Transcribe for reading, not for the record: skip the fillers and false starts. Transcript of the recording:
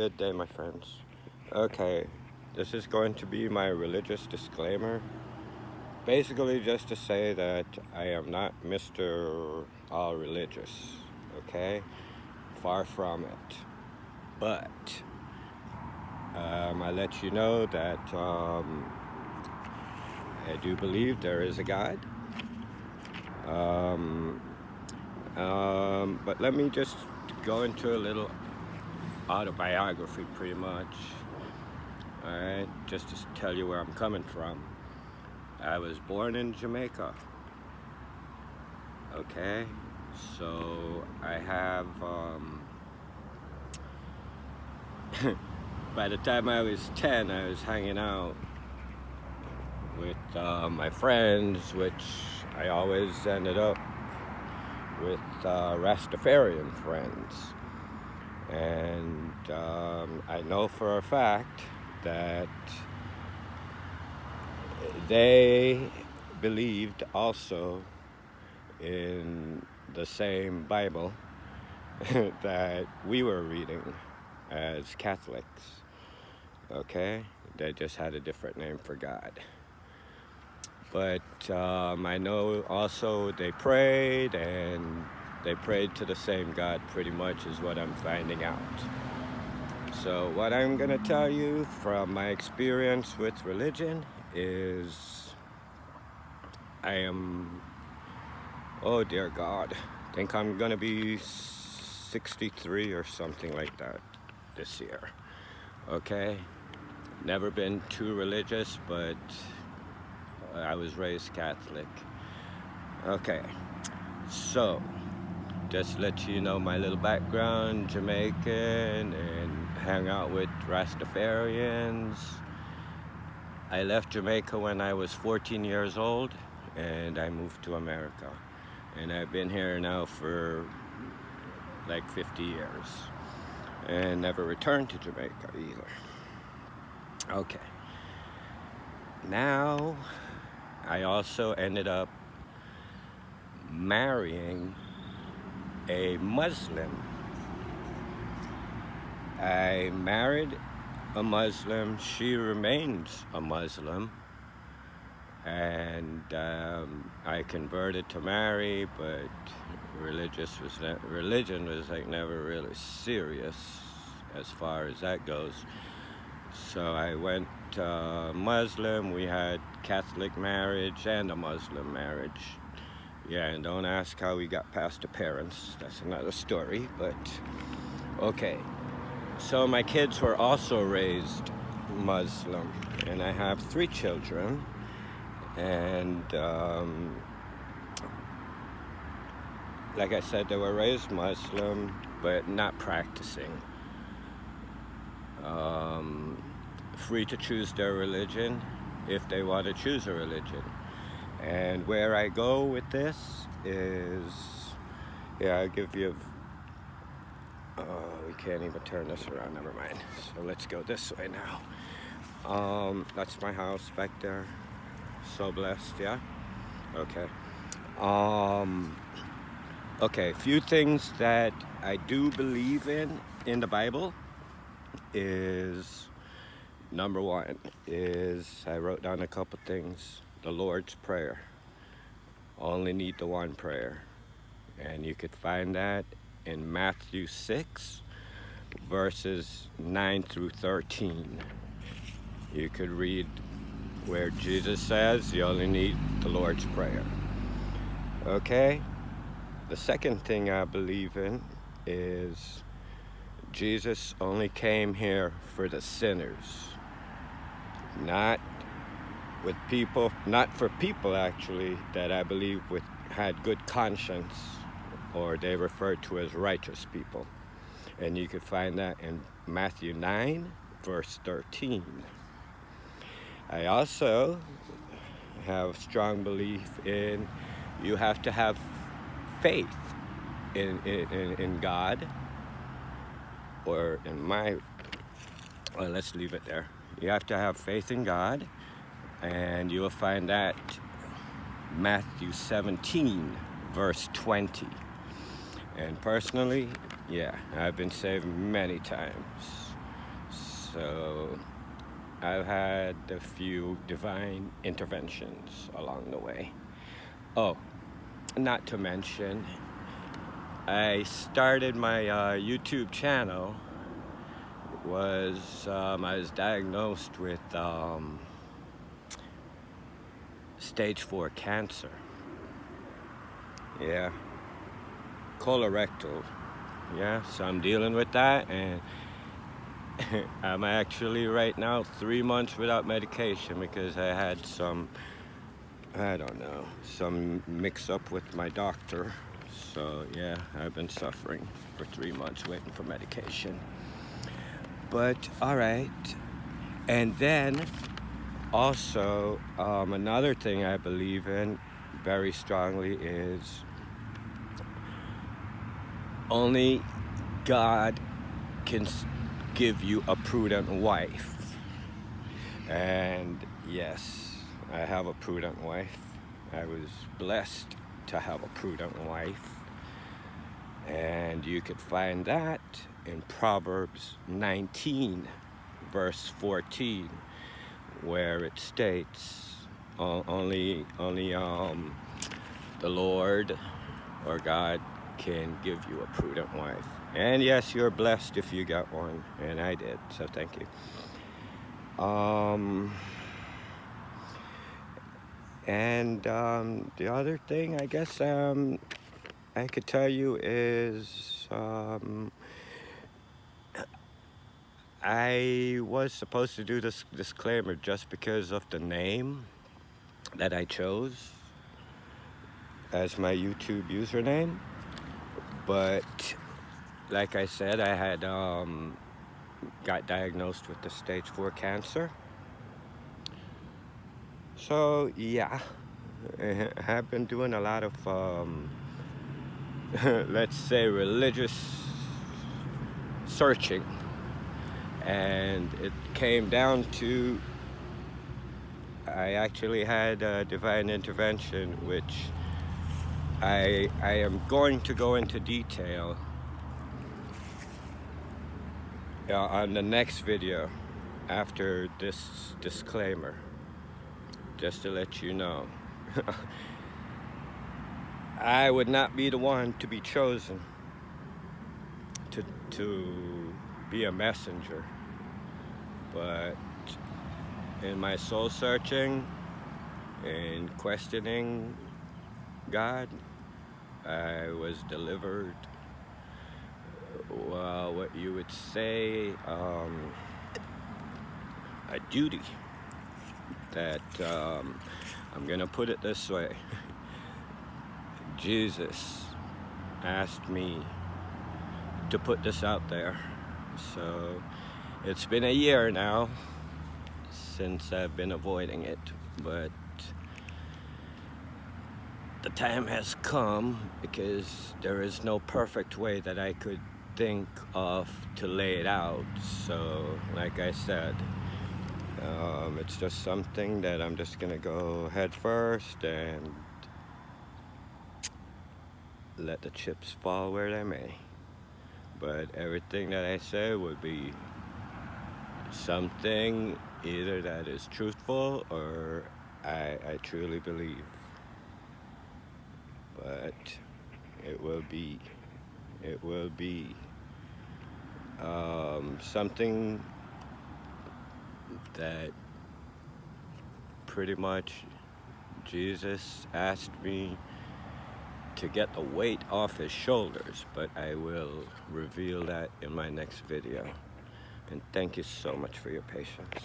Good day, my friends. Okay, this is going to be my religious disclaimer. Basically, just to say that I am not Mr. All Religious, okay? Far from it. But I let you know that I do believe there is a God. But let me just go into a little autobiography, pretty much. All right, just to tell you where I'm coming from. I was born in Jamaica. Okay, so I have. By the time I was 10, I was hanging out with my friends, which I always ended up with Rastafarian friends. And I know for a fact that they believed also in the same Bible that we were reading as Catholics. Okay? They just had a different name for God. But I know also they prayed, and they prayed to the same God pretty much, is what I'm finding out. So what I'm going to tell you from my experience with religion is I am, oh dear God, I think I'm going to be 63 or something like that this year. Okay? Never been too religious, but I was raised Catholic. Okay, so just let you know my little background, Jamaican, and hang out with Rastafarians. I left Jamaica when I was 14 years old, and I moved to America. And I've been here now for like 50 years, and never returned to Jamaica either. Okay. Now, I also ended up marrying a Muslim. I married a Muslim. She remains a Muslim. And I converted to marry, but religion was like never really serious as far as that goes. So I went Muslim. We had Catholic marriage and a Muslim marriage. Yeah, and don't ask how we got past the parents. That's another story, but okay. So my kids were also raised Muslim, and I have 3 children. And like I said, they were raised Muslim, but not practicing. Free to choose their religion if they want to choose a religion. And where I go with this is, I'll give you, we can't even turn this around, never mind. So let's go this way now. That's my house back there. So blessed, yeah? Okay. Okay, a few things that I do believe in the Bible is, number 1 is, I wrote down a couple things. The Lord's Prayer. Only need the one prayer. And you could find that in Matthew 6, verses 9 through 13. You could read where Jesus says you only need the Lord's Prayer. Okay? The second thing I believe in is Jesus only came here for the sinners. Not for people actually that I believe had good conscience, or they referred to as righteous people. And you could find that in Matthew 9, verse 13. I also have strong belief in you have to have faith in God, or let's leave it there. You have to have faith in God, and you will find that Matthew 17, verse 20. And personally, yeah, I've been saved many times. So I've had a few divine interventions along the way. Oh, not to mention, I started my YouTube channel I was diagnosed with stage 4 cancer. Yeah, colorectal. Yeah, so I'm dealing with that, and I'm actually right now 3 months without medication because I had some, I don't know, some mix up with my doctor. So yeah, I've been suffering for 3 months waiting for medication. But all right. And then also another thing I believe in very strongly is only God can give you a prudent wife. And yes, I have a prudent wife. I was blessed to have a prudent wife. And you could find that in Proverbs 19, verse 14, where it states, only the Lord or God can give you a prudent wife. And yes, you're blessed if you got one, and I did, so thank you. And the other thing I guess I could tell you is I was supposed to do this disclaimer just because of the name that I chose as my YouTube username, but like I said, I had got diagnosed with the stage 4 cancer. So yeah, I have been doing a lot of let's say religious searching, and it came down to I actually had a divine intervention, which I am going to go into detail on the next video after this disclaimer, just to let you know. I would not be the one to be chosen to be a messenger, but in my soul searching and questioning God, I was delivered, well, what you would say, a duty that, I'm gonna put it this way. Jesus asked me to put this out there. So it's been a year now since I've been avoiding it, but the time has come because there is no perfect way that I could think of to lay it out. So like I said, it's just something that I'm just gonna go head first and let the chips fall where they may. But everything that I say would be something either that is truthful or I truly believe. But it will be something that pretty much Jesus asked me to get the weight off his shoulders, but I will reveal that in my next video. And thank you so much for your patience.